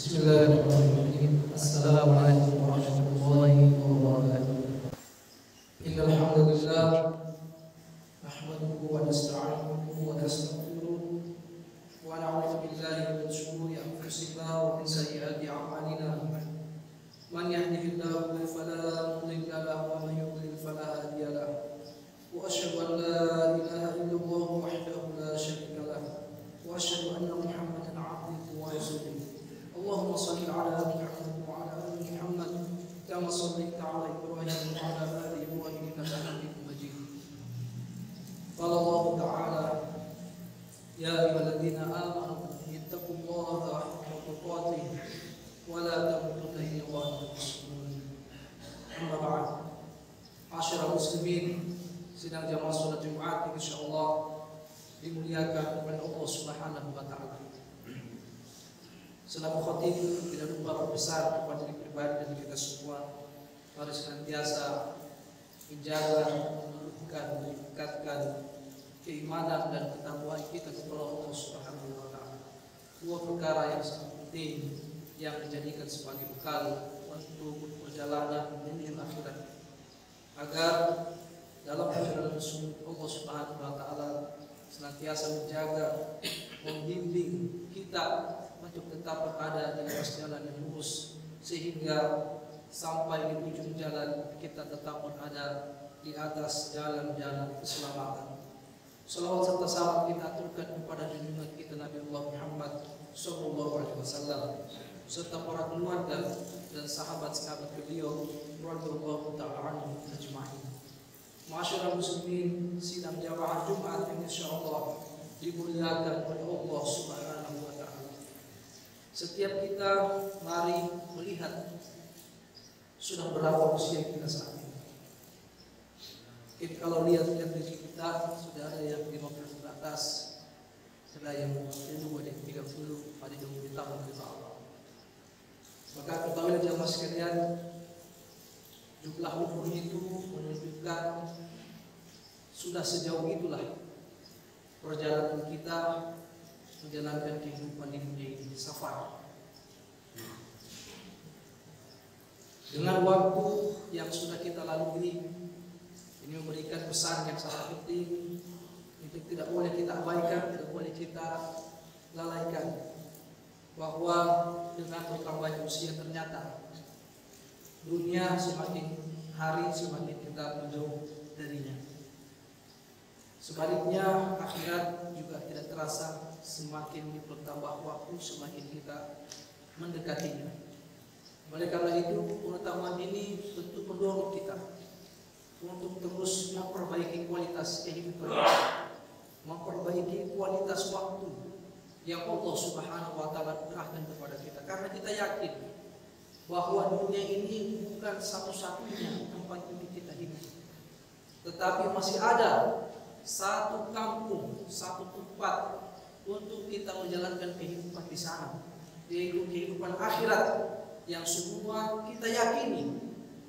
Bismillahirrahmanirrahim. Assalamualaikum warahmatullahi wabarakatuh. Innal hamdalillah nahmaduhu wa nasta'inuhu wa nastaghfiruh wa na'udzu billahi min shururi anfusina wa min sayyiati a'malina. Man yahdihillahu fala mudilla lahu wa man yudlil fala hadiya lahu. Wa asyhadu an la ilaha illallah wahdahu la syarika lahu wa asyhadu anna Muhammadan 'abduhu wa rasuluh. Allahumma shalli ala Muhammad wa ala ali Muhammad kama shallaita ala Ibrahim wa ala ali Ibrahim innaka Hamidum Majid. Qala Allah ta'ala ya ayyuhalladzina amanu ittaqullaha haqqa tuqatih wa la tamutunna illa wa antum muslimun. Amma ba'd. Ma'asyiral muslimin, sidang jamaah salat Jumat insyaallah dimuliakan oleh Allah Subhanahu wa taala. Selaku khatib tidak lupa berbesar kepada diri pribadi dan kita semua harus senantiasa menjaga, menumbuhkan, meningkatkan keimanan dan ketakwaan kita kepada Allah Subhanahu wa taala. Dua perkara yang sangat penting yang dijadikan sebagai bekal untuk perjalanan menuju akhirat. Agar dalam perjalanan tersebut Allah Subhanahu wa taala senantiasa menjaga, membimbing kita untuk tetap berada di atas jalan yang lurus sehingga sampai di ujung jalan kita tetap berada di atas jalan-jalan keselamatan. Salawat serta salam kita aturkan kepada junjungan kita Nabi Allah Muhammad sallallahu alaihi wasallam serta para keluarga dan sahabat-sahabat beliau radhiyallahu ta'ala anhum ajma'in. Ma'asyiral muslimin, sidang jamaah Jumat yang insyaallah dimuliakan oleh Allah Subhanahu wa taala. Setiap kita mari melihat sudah berapa usia kita saat ini. Kalau lihat-lihat diri kita sudah ada yang 50 ke atas, ada yang 20, ada yang 30, ada yang 20 tahun insya Allah. Maka ketahuilah jamaah sekalian, jumlah umur itu menunjukkan sudah sejauh itulah perjalanan kita menjalankan kehidupan di dunia ini, safar. Dengan waktu yang sudah kita lalui, ini memberikan pesan yang sangat penting. Itu tidak boleh kita abaikan, tidak boleh kita lalaikan. Bahwa dengan bertambahnya usia ternyata dunia semakin hari semakin kita menjauh darinya. Sebaliknya akhirat juga tidak terasa, semakin bertambah waktu semakin kita mendekatinya. Oleh karena itu pengetahuan ini tentu mendorong kita untuk terus memperbaiki kualitas kehidupan, memperbaiki kualitas waktu yang Allah Subhanahu wa taala berikan kepada kita. Karena kita yakin bahwa dunia ini bukan satu-satunya tempat untuk kita hidup, tetapi masih ada satu kampung, satu tempat untuk kita menjalankan kehidupan di sana, yaitu kehidupan akhirat yang semua kita yakini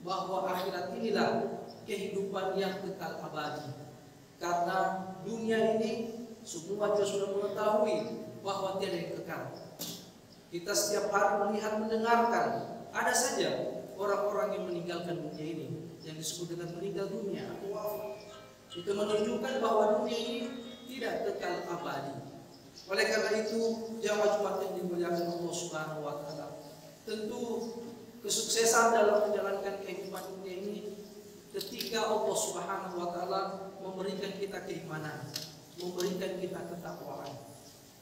bahwa akhirat inilah kehidupan yang kekal abadi. Karena dunia ini semua juga sudah mengetahui bahwa tiada yang kekal. Kita setiap hari melihat, mendengarkan ada saja orang-orang yang meninggalkan dunia ini, yang disebut dengan meninggal dunia atau wafat. Itu menunjukkan bahwa dunia ini tidak kekal abadi. Oleh karena itu, jamaah Jumat yang dimuliakan Allah Subhanahu wa taala, tentu kesuksesan dalam menjalankan kehidupan dunia ini ketika Allah Subhanahu wa taala memberikan kita keimanan, memberikan kita ketakwaan.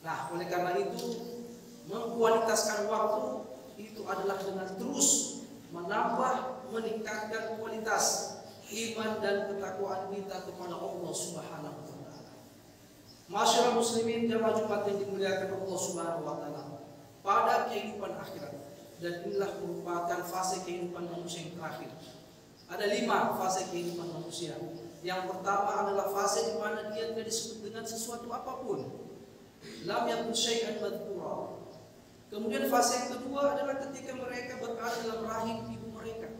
Nah, oleh karena itu, mengkualitaskan waktu itu adalah dengan terus menambah, meningkatkan kualitas iman dan ketakwaan kita kepada Allah Subhanahu wa taala. Masyaallah muslimin, jamaah Jumat yang dimuliakan Allah Subhanahu wa taala, pada kehidupan akhirat, dan inilah merupakan fase kehidupan manusia yang terakhir. Ada 5 fase kehidupan manusia. Yang pertama adalah fase di mana dia tidak disebut dengan sesuatu apapun. Lam yakun syai'an madhkura. Kemudian fase yang kedua adalah ketika mereka berada dalam rahim ibu mereka.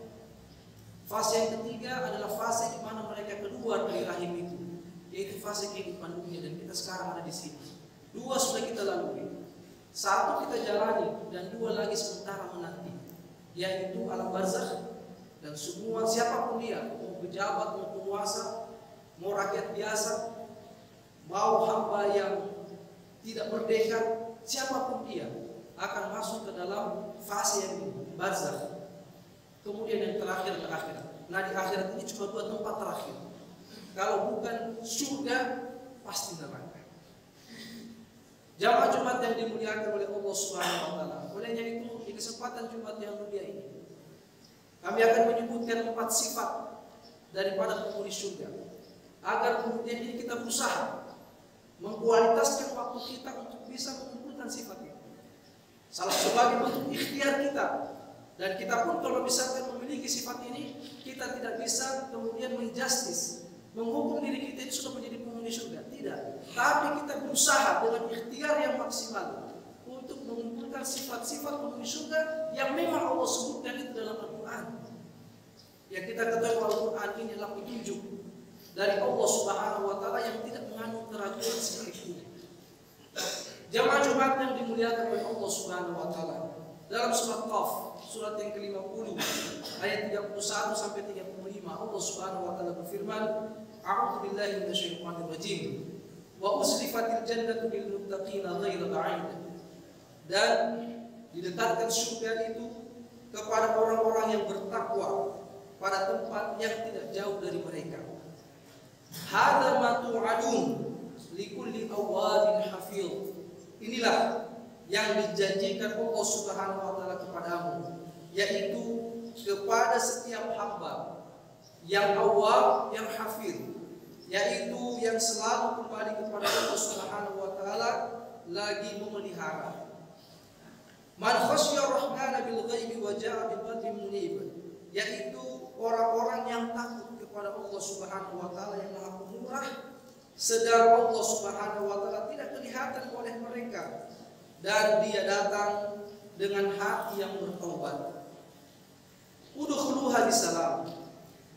Fase yang ketiga adalah fase di mana mereka keluar dari rahim itu, yaitu fase kehidupan dunia, dan kita sekarang ada di sini. 2 sudah kita lalui. Satu kita jalani dan dua lagi sementara menanti, yaitu alam barzakh. Dan semua siapapun dia, mau pejabat, mau penguasa, mau rakyat biasa, mau hamba yang tidak merdeka, siapapun dia akan masuk ke dalam fase yang barzakh. Kemudian yang terakhir. Nah, di akhirat ini cuma dua tempat terakhir. Kalau bukan surga, pasti neraka. Jamaah Jumat yang dimuliakan oleh Allah Subhanahu wa taala. Olehnya itu di kesempatan Jumat yang mulia ini kami akan menyebutkan 4 sifat daripada penghuni surga, agar kemudian ini kita berusaha mengkualitaskan waktu kita untuk bisa mengumpulkan sifat itu. Salah sebagai bentuk ikhtiar kita, dan kita pun kalau misalkan memiliki sifat ini, kita tidak bisa kemudian menjustis, menghukum diri kita ini sudah menjadi penghuni surga. Tidak. Tapi kita berusaha dengan ikhtiar yang maksimal untuk mengumpulkan sifat-sifat penghuni surga yang memang Allah sebutkan itu dalam Al-Quran. Yang kita ketahui Al-Quran ini adalah petunjuk dari Allah Subhanahu wa taala yang tidak mengandung keraguan sedikit. Jamaah Jumat yang dimuliakan oleh Allah Subhanahu wa taala. Dalam surat Qaf, surat yang ke-50 ayat 31 sampai 35, Allah Subhanahu wa taala berfirman, "A'udzu billahi minasyaitonir rajim. Wa uslifatil jannatu lil muttaqina ghaira ba'id." Dan didekatkan surga itu kepada orang-orang yang bertakwa pada tempat yang tidak jauh dari mereka. Hadza ma tu'adun likulli awwabin hafiz. Inilah yang dijanjikan Allah Subhanahu wa taala kepadamu, yaitu kepada setiap hamba yang awwab, yang hafiz, yaitu yang selalu kembali kepada Allah Subhanahu wa taala, lagi memelihara. Man khasyya rahmana bil ghaibi wa jaa bi qalbin munib, yaitu orang-orang yang takut kepada Allah Subhanahu wa taala yang Maha Pemurah, sedang Allah Subhanahu wa taala tidak kelihatan oleh mereka, dan dia datang dengan hati yang bertaubat. Udkhuluha bisalam.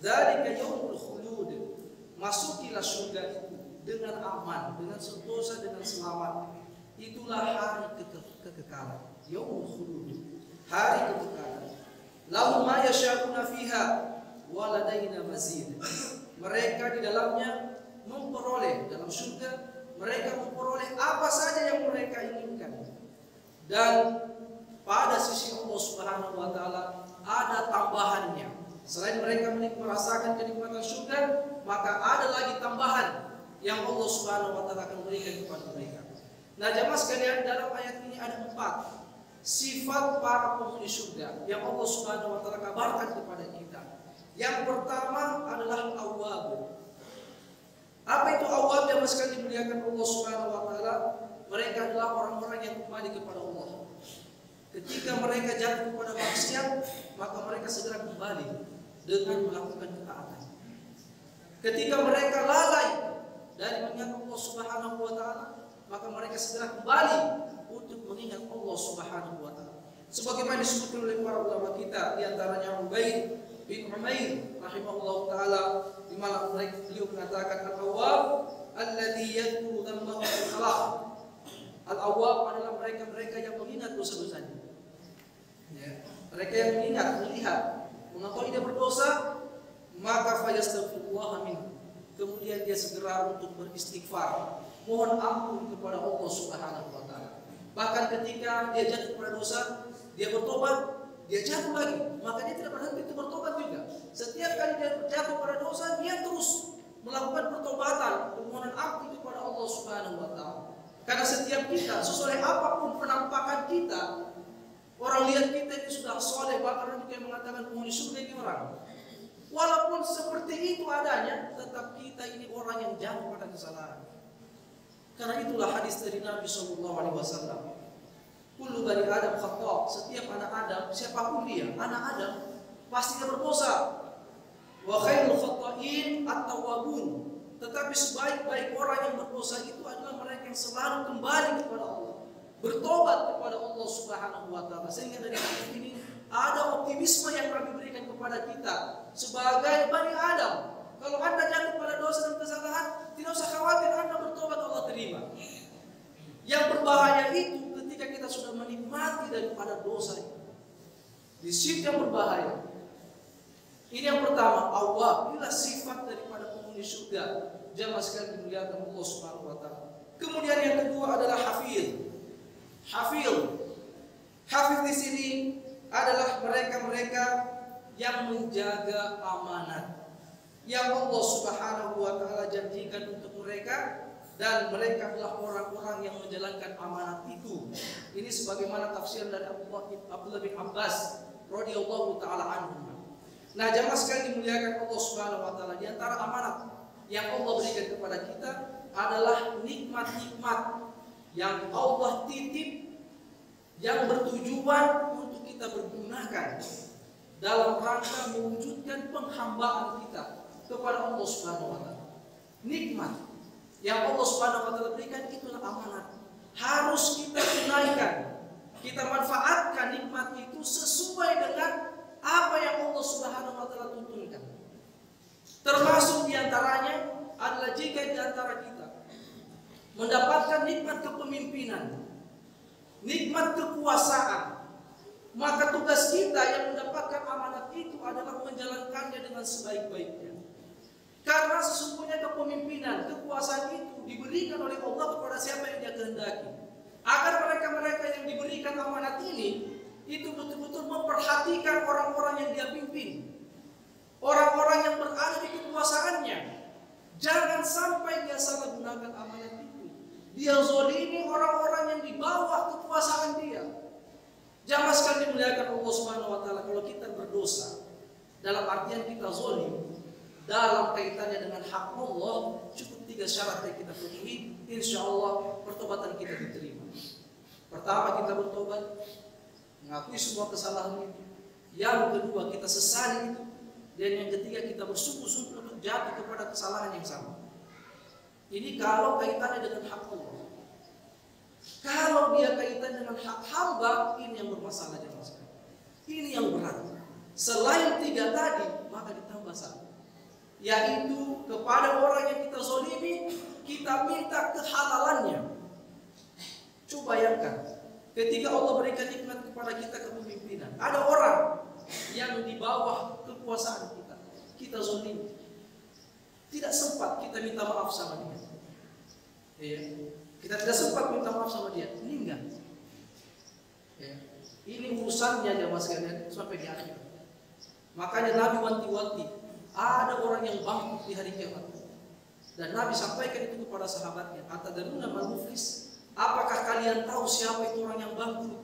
Dzalika yaumul khulud. Masukilah surga itu dengan aman, dengan sentosa, dengan selamat. Itulah hari kekekalan. Yaumul khulud. Hari kekekalan. Lahum ma yasha'una fiha wa ladaina mazid. Mereka di dalamnya memperoleh, dalam surga mereka memperoleh apa saja yang mereka inginkan. Dan pada sisi Allah Subhanahu wa taala ada tambahannya. Selain mereka merasakan kenikmatan surga, maka ada lagi tambahan yang Allah Subhanahu wa taala akan berikan kepada mereka. Nah, jamaah sekalian, dalam ayat ini ada 4 sifat para penghuni surga yang Allah Subhanahu wa taala kabarkan kepada kita. Yang pertama adalah awwab. Apa itu awwab yang sekali dimuliakan Allah Subhanahu wa taala? Mereka adalah orang-orang yang kembali kepada Allah. Ketika mereka jatuh kepada maksiat, maka mereka segera kembali dengan melakukan ketaatan. Ketika mereka lalai dari mengingat Allah Subhanahu wa taala, maka mereka segera kembali untuk mengingat Allah Subhanahu wa taala. Sebagaimana disebutkan oleh para ulama kita, di antaranya Ubaid bin Umair rahimahullah taala, di mana beliau mengatakan al-awwab alladhi yadhkuru dhanbahu al-khalaq. Al-awwab adalah mereka-mereka yang mengingat dosa-dosanya. Ya, mereka yang mengingat, melihat, mengetahui dia berdosa, maka fayastaghfirullah minhu. Kemudian dia segera untuk beristighfar, mohon ampun kepada Allah Subhanahu wa taala. Bahkan ketika dia jatuh pada dosa, dia bertobat, dia jatuh lagi, maka dia tidak berhenti untuk bertobat juga. Setiap kali dia jatuh pada dosa, dia terus melakukan pertobatan, permohonan ampun kepada Allah Subhanahu wa taala. Karena setiap kita, sesuai apapun penampakan kita, orang lihat kita ini sudah soleh, bahkan ada yang mengatakan penghuni surga ini orang. Walaupun seperti itu adanya, tetap kita ini orang yang jatuh pada kesalahan. Karena itulah hadis dari Nabi SAW. Kullu bani Adam khata'. Setiap anak Adam, siapapun dia, anak Adam pasti dia berdosa. Wa khairul khata'in at-tawwabun. Tetapi sebaik-baik orang yang berdosa itu adalah mereka yang selalu kembali kepada Allah, bertobat kepada Allah Subhanahu wa taala. Sehingga dari hadis ini ada optimisme yang kami berikan kepada kita sebagai Bani Adam. Kalau Anda jatuh pada dosa dan kesalahan, tidak usah khawatir, Anda bertobat Allah terima. Yang berbahaya itu ketika kita syirik yang berbahaya. Ini yang pertama, Allah. Inilah sifat daripada penghuni surga. Jamaah sekalian dimuliakan Allah Subhanahu wa taala. Kemudian yang kedua adalah hafiz. Hafiz di sini adalah mereka-mereka yang menjaga amanat yang Allah Subhanahu wa taala janjikan untuk mereka, dan mereka adalah orang-orang yang menjalankan amanat itu. Ini sebagaimana tafsir dari Abdullah bin Abbas radhiyallahu taala anhu. Nah, jamaah sekalian dimuliakan Allah Subhanahu wa taala, di antara amanat yang Allah berikan kepada kita adalah nikmat-nikmat yang Allah titip, yang bertujuan untuk kita pergunakan dalam rangka mewujudkan penghambaan kita kepada Allah Subhanahu wa taala. Nikmat yang Allah Subhanahu wa taala berikan itulah amanat. Harus kita tunaikan. Kita manfaatkan nikmat itu sesuai dengan apa yang Allah Subhanahu wa taala tuntunkan. Termasuk diantaranya adalah jika diantara kita mendapatkan nikmat kepemimpinan, nikmat kekuasaan, maka tugas kita yang mendapatkan amanat itu adalah menjalankannya dengan sebaik-baiknya. Karena sesungguhnya kepemimpinan, kekuasaan itu diberikan oleh Allah kepada siapa yang Dia kehendaki. Agar mereka-mereka yang diberikan amanat ini itu betul-betul memperhatikan orang-orang yang Dia pimpin, orang-orang yang berada di kekuasaannya. Jangan sampai dia salah gunakan amanat itu. Dia zalimi orang-orang yang di bawah kekuasaan dia. Jangan sekali dimuliakan Allah Subhanahu wa taala, kalau kita berdosa dalam artian kita zalim dalam kaitannya dengan hak Allah, cukup 3 syarat yang kita penuhi, insyaallah pertobatan kita diterima. Pertama, kita bertobat, mengakui semua kesalahan itu. Yang kedua, kita sesali itu. Dan yang ketiga, kita bersungguh-sungguh untuk jatuh kepada kesalahan yang sama. Ini kalau kaitannya dengan hak Allah. Kalau dia kaitan dengan hak hamba, ini yang bermasalah jemaah sekalian. Ini yang berat. Selain 3 tadi, maka ditambah 1, yaitu kepada orang yang kita zalimi, kita minta kehalalannya. Coba bayangkan, ketika Allah berikan nikmat kepada kita kepemimpinan, ada orang yang di bawah kekuasaan kita zalim, tidak sempat kita minta maaf sama dia. Ya. Kita tidak sempat minta maaf sama dia, meninggal. Ya. Ini urusannya jemaah sekalian sampai di akhir. Makanya Nabi wanti-wanti, ada orang yang bangkrut di hari kiamat. Dan Nabi sampaikan itu kepada sahabatnya, atadruna mal muflis? Apakah kalian tahu siapa itu orang yang bangkrut?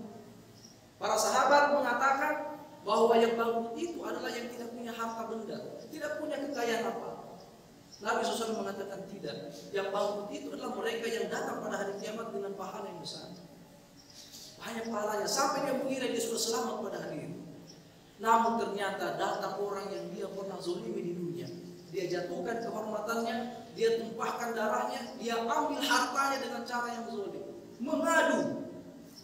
Para sahabat mengatakan bahwa yang bangkrut itu adalah yang tidak punya harta benda, tidak punya kekayaan apa. Nabi SAW mengatakan tidak. Yang bangkrut itu adalah mereka yang datang pada hari kiamat dengan pahala yang besar. Banyak pahalanya sampai dia mengira dia sudah selamat pada hari itu. Namun ternyata datang orang yang dia pernah zalimi di dunia. Dia jatuhkan kehormatannya, dia tumpahkan darahnya, dia ambil hartanya dengan cara yang zalim, mengadu.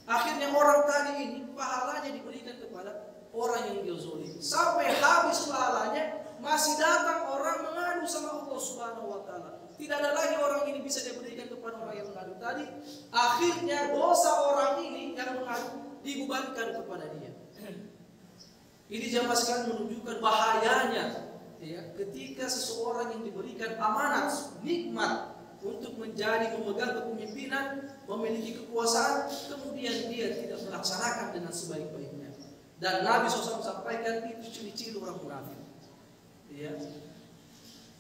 Akhirnya orang tadi ini pahalanya diberikan kepada orang yang dia zalim. Sampai habis pahalanya, masih datang orang mengadu sama Allah Subhanahu wa taala. Tidak ada lagi orang ini bisa diberikan kepada orang yang mengadu tadi. Akhirnya dosa orang ini yang mengadu dibebankan kepada dia. Ini jamaah sekalian menunjukkan bahayanya, ya, ketika seseorang yang diberikan amanat, nikmat untuk memegang kepemimpinan, memiliki kekuasaan, kemudian dia tidak melaksanakan dengan sebaik-baiknya. Dan Nabi SAW sampaikan itu ciri-ciri orang munafik. Ya.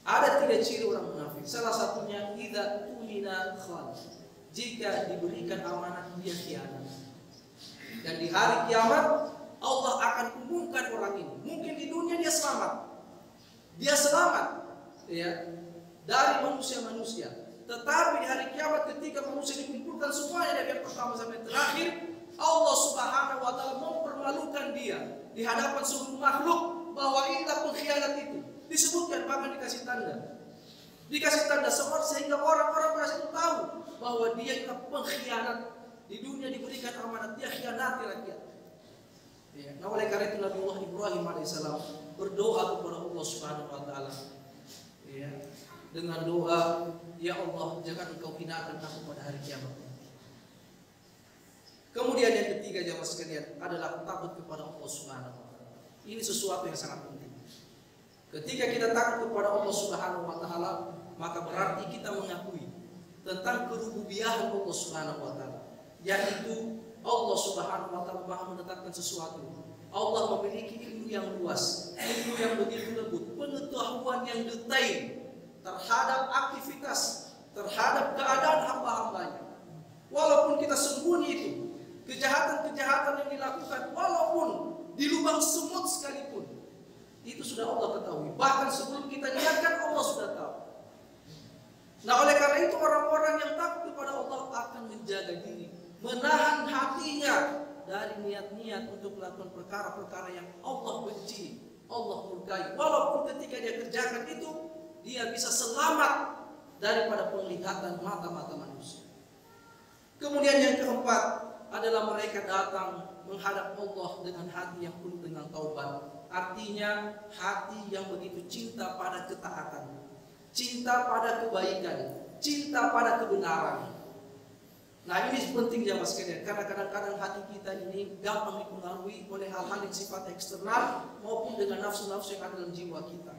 Ada 3 ciri orang munafik. Salah satunya idza tumina khan. Jika diberikan amanat dia khianat. Dan di hari kiamat Allah akan umumkan orang ini. Mungkin di dunia dia selamat. Dia selamat, ya, dari manusia-manusia. Tetapi di hari kiamat ketika manusia dikumpulkan semuanya dari yang pertama sampai terakhir, Allah Subhanahu wa taala mempermalukan dia di hadapan seluruh makhluk bahwa inilah pengkhianat itu. Disebutkan bahkan dikasih tanda. Dikasih tanda sehingga orang-orang merasa tahu bahwa dia adalah pengkhianat. Di dunia diberikan amanat, dia khianati rakyat. Ya. Nah, oleh karena itu Nabi Allah Ibrahim alaihissalam berdoa kepada Allah Subhanahu wa taala, ya, dengan doa, ya Allah, jangan Engkau hinakan aku pada hari kiamat. Kemudian yang ketiga jemaah sekalian adalah takut kepada Allah Subhanahu wa taala. Ini sesuatu yang sangat penting. Ketika kita takut kepada Allah Subhanahu wa taala, maka berarti kita mengakui tentang kerububiyahan Allah Subhanahu wa taala, yaitu Allah Subhanahu wa taala Maha menetapkan sesuatu. Allah memiliki ilmu yang luas, ilmu yang begitu lembut, pengetahuan yang detail terhadap aktivitas, terhadap keadaan hamba-hambanya. Walaupun kita sembunyi itu, kejahatan-kejahatan yang dilakukan, walaupun di lubang semut sekalipun, itu sudah Allah ketahui. Bahkan sebelum kita niatkan, Allah sudah tahu. Nah, oleh karena itu orang-orang yang takut kepada Allah akan menjaga diri, menahan hatinya dari niat-niat untuk melakukan perkara-perkara yang Allah benci, Allah murkai. Walaupun ketika dia kerjakan itu, dia bisa selamat daripada penglihatan mata-mata manusia. Kemudian yang keempat adalah mereka datang menghadap Allah dengan hati yang penuh dengan taubat. Artinya hati yang begitu cinta pada ketaatan, cinta pada kebaikan, cinta pada kebenaran. Nah, ini penting jamaah sekalian, karena kadang-kadang hati kita ini gampang dipengaruhi oleh hal-hal yang sifat eksternal maupun dengan nafsu-nafsu yang ada dalam jiwa kita.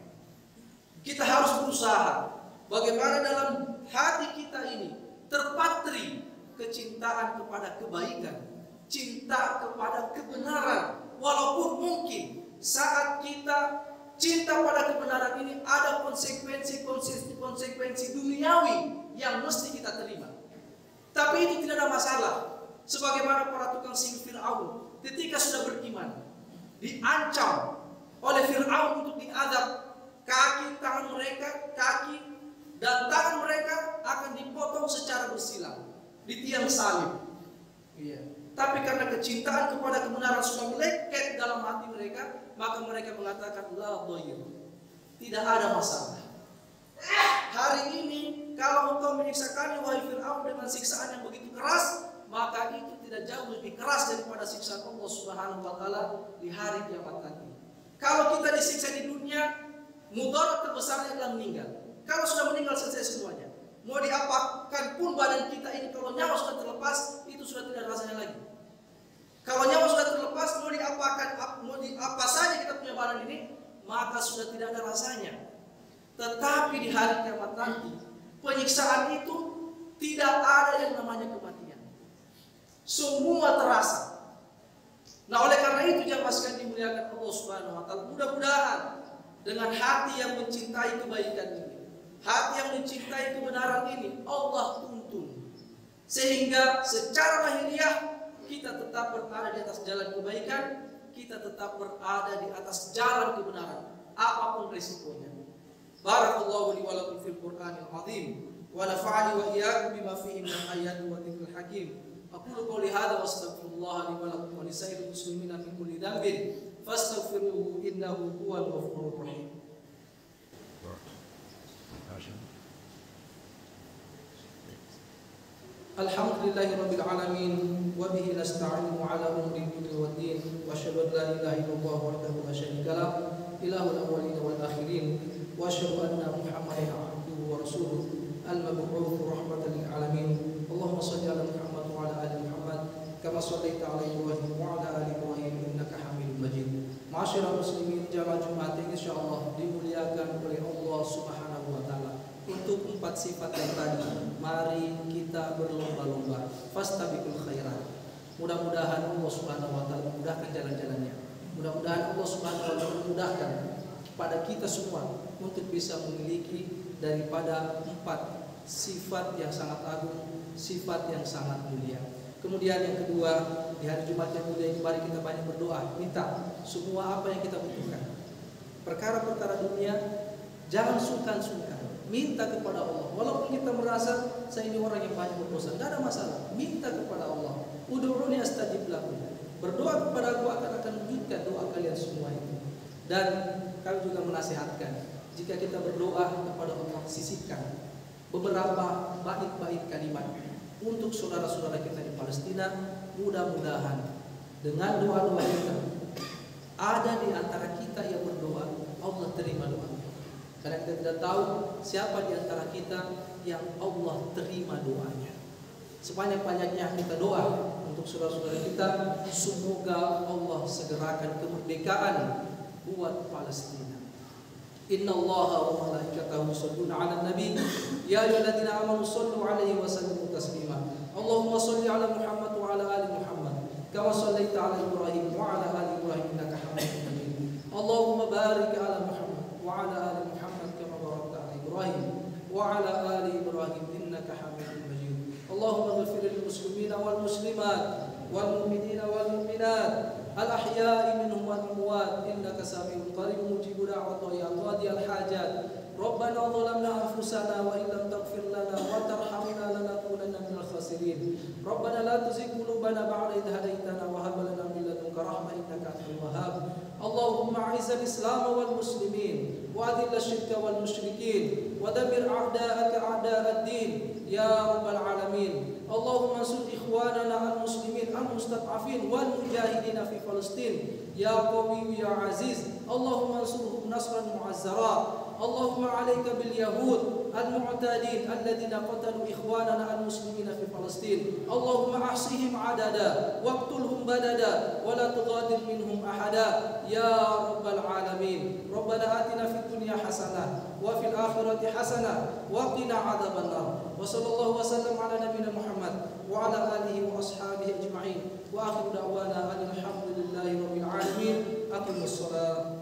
Kita harus berusaha bagaimana dalam hati kita ini terpatri kecintaan kepada kebaikan, cinta kepada kebenaran. Walaupun mungkin saat kita cinta pada kebenaran ini ada konsekuensi duniawi yang mesti kita terima. Tapi itu tidak ada masalah. Sebagaimana para tukang sihir Fir'aun ketika sudah beriman, diancam oleh Fir'aun untuk diazab, kaki tangan mereka, kaki dan tangan mereka akan dipotong secara bersilang di tiang salib. Iya. Tapi karena kecintaan kepada kebenaran sudah melekat dalam hati mereka, maka mereka mengatakan la dhair, tidak ada masalah. Hari ini kalau engkau menyiksa kami wahai Fir'aun dengan siksaan yang begitu keras, maka itu tidak jauh lebih keras daripada siksaan Allah Subhanahu wa taala di hari kiamat nanti. Kalau kita disiksa di dunia, mudarat terbesarnya adalah meninggal. Kalau sudah meninggal selesai semuanya. Mau diapakan pun badan kita ini, kalau nyawa sudah terlepas, itu sudah tidak ada rasanya lagi. Kalau nyawa sudah terlepas, mau diapakan, mau di apa saja kita punya badan ini, maka sudah tidak ada rasanya. Tetapi di hari kiamat nanti, penyiksaan itu tidak ada yang namanya kematian. Semua terasa. Nah, oleh karena itu jamaah sekalian dimuliakan Allah Subhanahu wa taala, mudah-mudahan dengan hati yang mencintai kebaikan ini, hati yang mencintai kebenaran ini, Allah tuntun sehingga secara lahiriah kita tetap berada di atas jalan kebaikan, kita tetap berada di atas jalan kebenaran, apapun risikonya. Barakallahu li wa lakum fil Qur'anil azim wa nafa'ani wa iyyakum bima fihi min ayati wa dzikril hakim. Aqulu qawli hadza wa astaghfirullah li wa lakum wa lisairil muslimina min kulli dhanbin fastaghfiruhu innahu huwal ghafurur rahim. Alhamdulillahi rabbil alamin wa bihi nasta'inu ala umuri dunya waddin wa asyhadu an la ilaha illallah wahdahu la syarika lah ilahul awwalin wal akhirin wa asyhadu anna Muhammadan abduhu wa rasuluh al-mab'uts rahmatan lil alamin. Allahumma shalli ala Muhammad wa ala ali Muhammad kama shallaita ala Ibrahim wa ala ali Ibrahim innaka Hamidum Majid. Ma'asyiral muslimin, jamaah Jumat insyaallah dimuliakan oleh Allah Subhanahu wa taala. Untuk 4 sifat yang tadi, mari kita berlomba-lomba fastabiqul khairat. Mudah-mudahan Allah Subhanahu wa taala memudahkan jalan-jalannya. Mudah-mudahan Allah Subhanahu wa taala memudahkan pada kita semua untuk bisa memiliki daripada 4 sifat yang sangat agung, sifat yang sangat mulia. Kemudian yang kedua, di hari Jumat yang mulia ini mari kita banyak berdoa, minta semua apa yang kita butuhkan. Perkara-perkara dunia jangan sungkan-sungkan. Minta kepada Allah. Walaupun kita merasa saya ini orang yang banyak berdosa, tidak ada masalah. Minta kepada Allah. Ud'uuni astajib lakum. Berdoa kepada aku akan wujudkan doa kalian semua itu. Dan kami juga menasihatkan, jika kita berdoa kepada Allah, sisipkan beberapa bait-bait kalimat untuk saudara-saudara kita di Palestina. Mudah-mudahan dengan doa-doa kita, ada di antara kita yang berdoa, Allah terima doa. Karena kita tidak tahu siapa di antara kita yang Allah terima doanya. Sebanyak-banyaknya kita doa untuk saudara-saudara kita, semoga Allah segerakan kemerdekaan buat Palestina. Inna Allaha wa malaikatahu yusholluna 'alan nabi ya ayyuhalladzina amanu shollu 'alaihi wa sallimu taslima. Allahumma sholli 'ala Muhammad wa 'ala ali Muhammad kama shallaita 'ala Ibrahim wa 'ala ali Ibrahim innaka Hamidum Majid. Allahumma barik 'ala Muhammad wa 'ala ali Muhammad kama barakta 'ala Ibrahim wa 'ala ali Ibrahim innaka Hamidum Majid. Allahumma ighfir lil muslimina wal muslimat wal mu'minina wal mu'minat الأحياء منهم والأموات إنك سميع قريب مجيب دعوة يا قاضي الحاجات. ربنا ظلمنا أنفسنا وإن لم تغفر لنا وترحمنا لنكونن من الخاسرين. ربنا لا تزغ قلوبنا بعد إذ هديتنا وهب لنا من لدنك رحمة إنك أنت الوهاب. اللهم أعز الإسلام والمسلمين وأذل الشرك والمشركين ودمر أعداءك أعداء الدين يا رب العالمين. اللهم انصر إخواننا المسلمين المستضعفين والمجاهدين في فلسطين يا قوي يا عزيز. اللهم انصرهم نصرا معزرا. اللهم عليك باليهود المعتدين الذين قتلوا إخواننا المسلمين في فلسطين. اللهم أحصهم عددا واقتلهم بددا ولا تغادر منهم أحدا يا رب العالمين. ربنا آتنا في الدنيا حسنة وفي الآخرة حسنة وقنا عذاب النار. وصلى الله وسلم على نبينا محمد وعلى آله وأصحابه أجمعين وآخر دعوانا أن الحمد لله رب العالمين. أقم الصلاة.